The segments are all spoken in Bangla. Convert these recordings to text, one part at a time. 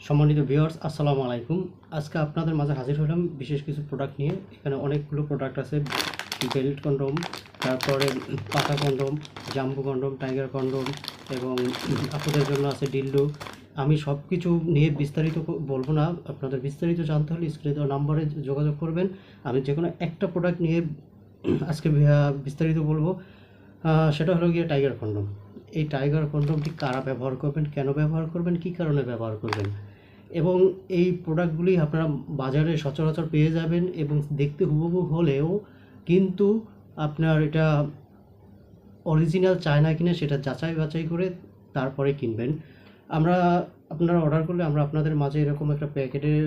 সম্মানিত ভিউয়ার্স, আসসালামু আলাইকুম। আজকে আপনাদের মাঝে হাজির হলাম বিশেষ কিছু প্রোডাক্ট নিয়ে। এখানে অনেকগুলো প্রোডাক্ট আছে। বেল্ট কন্ডম, তারপরে পাতা condom, jumbo condom, tiger condom এবং আপনাদের জন্য আছে ডিলডো। আমি সব কিছু নিয়ে বিস্তারিত বলবো না। আপনাদের বিস্তারিত জানতে হলে স্ক্রিনে দেওয়া নাম্বারে যোগাযোগ করবেন। আমি যে কোনো একটা প্রোডাক্ট নিয়ে আজকে বিস্তারিত বলবো। সেটা হলো গিয়ে টাইগার কন্ডম। এই টাইগার কন্ডমটি কারা ব্যবহার করবেন, কেন ব্যবহার করবেন, কী কারণে ব্যবহার করবেন, এবং এই প্রোডাক্টগুলি আপনারা বাজারে সচরাচর পেয়ে যাবেন এবং দেখতে হুবহু হলেও কিন্তু আপনার এটা অরিজিনাল চায়না কিনা সেটা যাচাই বাছাই করে তারপরে কিনবেন। আমরা আপনারা অর্ডার করলে আমরা আপনাদের মাঝে এরকম একটা প্যাকেটের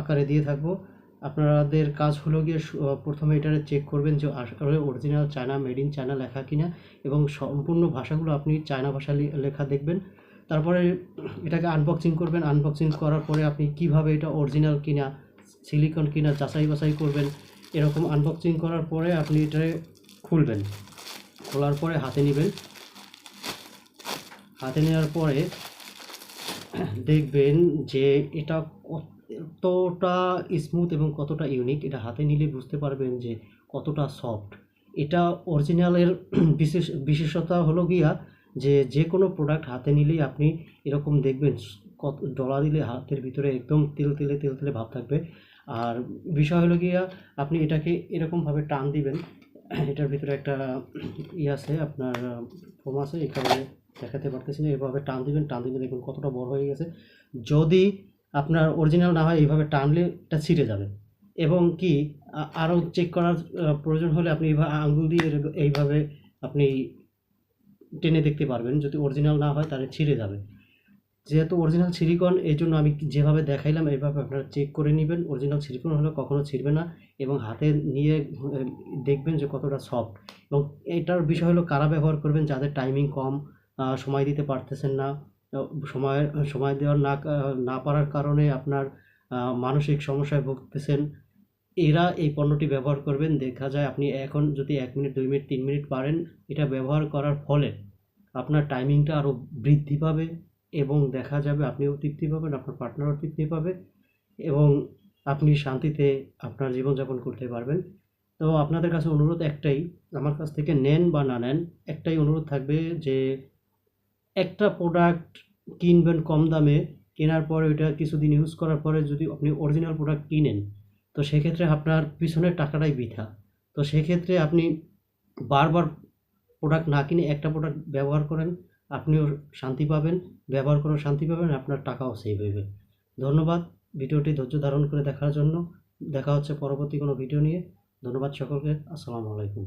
আকারে দিয়ে থাকবো। আপনাদের কাজ হলো গিয়ে প্রথমে এটা চেক করবেন যে আসলে original China, made in China লেখা কিনা, এবং সম্পূর্ণ ভাষাগুলো আপনি চায়না ভাষা লেখা দেখবেন। তারপরে এটাকে আনবক্সিং করবেন। আনবক্সিং করার পরে আপনি কিভাবে এটা অরিজিনাল কিনা, সিলিকন কিনা যাচাই বাছাই করবেন। এরকম আনবক্সিং করার পরে আপনি এটা খুলবেন। খোলার পরে হাতে নেবেন। হাতে নেওয়ার পরে দেখবেন যে এটা কতটা স্মুথ এবং কতটা ইউনিক। এটা হাতে নিলে বুঝতে পারবেন যে কতটা সফট। এটা অরিজিনালের বিশেষতা হলো গিয়া যে কোনো প্রোডাক্ট হাতে নিলেই আপনি এরকম দেখবেন কত ডলা দিলে হাতের ভিতরে একদম তেল তেলে ভাব থাকবে। আর বিষয় হলো গিয়া আপনি এটাকে এরকমভাবে টান দিবেন। এটার ভিতরে একটা আছে আপনার ফোম আছে, এই কারণে দেখাতে পারতেছি না। এভাবে টান দিবেন, টান দিলে দেখুন কতটা বড় হয়ে গেছে। যদি আপনার অরিজিনাল না হয় এইভাবে টানলে এটা ছিঁড়ে যাবে। এবং কি আরও চেক করার প্রয়োজন হলে আপনি এইভাবে আঙ্গুল দিয়ে এইভাবে আপনি টেনে দেখতে পারবেন। যদি অরিজিনাল না হয় তাহলে ছিঁড়ে যাবে। যেহেতু অরিজিনাল সিলিকন, এই জন্য আমি যেভাবে দেখাইলাম এইভাবে আপনারা চেক করে নেবেন। অরিজিনাল সিলিকন হলে কখনো ছিঁড়বে না এবং হাতে নিয়ে দেখবেন যে কতটা সফট। এবং এটার বিষয় হলো কারা ব্যবহার করবেন, যাদের টাইমিং কম, সময় দিতে পারতেছেন না, সময় সময় দেওয়ার না পারার কারণে আপনার মানসিক সমস্যায় ভুগতেছেন, এরা এই পণ্যটি ব্যবহার করবেন। দেখা যায় আপনি এখন যদি 1 মিনিট, 2 মিনিট, 3 মিনিট পারেন, এটা ব্যবহার করার ফলে আপনার টাইমিংটা আরও বৃদ্ধি পাবে এবং দেখা যাবে আপনিও তৃপ্তি পাবেন, আপনার পার্টনারও তৃপ্তি পাবে এবং আপনি শান্তিতে আপনার জীবনযাপন করতে পারবেন। তো আপনাদের কাছে অনুরোধ একটাই, আমার কাছ থেকে নেন বা না নেন, একটাই অনুরোধ থাকবে যে একটা প্রোডাক্ট কিনবেন কম দামে, কেনার পরে ওইটা কিছুদিন ইউজ করার পরে যদি আপনি অরিজিনাল প্রোডাক্ট কিনেন, তো সেক্ষেত্রে আপনার পিছনের টাকাটাই বৃথা। তো সেক্ষেত্রে আপনি বারবার প্রোডাক্ট না কিনে একটা প্রোডাক্ট ব্যবহার করেন, আপনিও শান্তি পাবেন, ব্যবহার করেও শান্তি পাবেন, আপনার টাকাও সেভ হবে। ধন্যবাদ ভিডিওটি ধৈর্য ধারণ করে দেখার জন্য। দেখা হচ্ছে পরবর্তী কোনো ভিডিও নিয়ে। ধন্যবাদ সকলকে। আসসালামু আলাইকুম।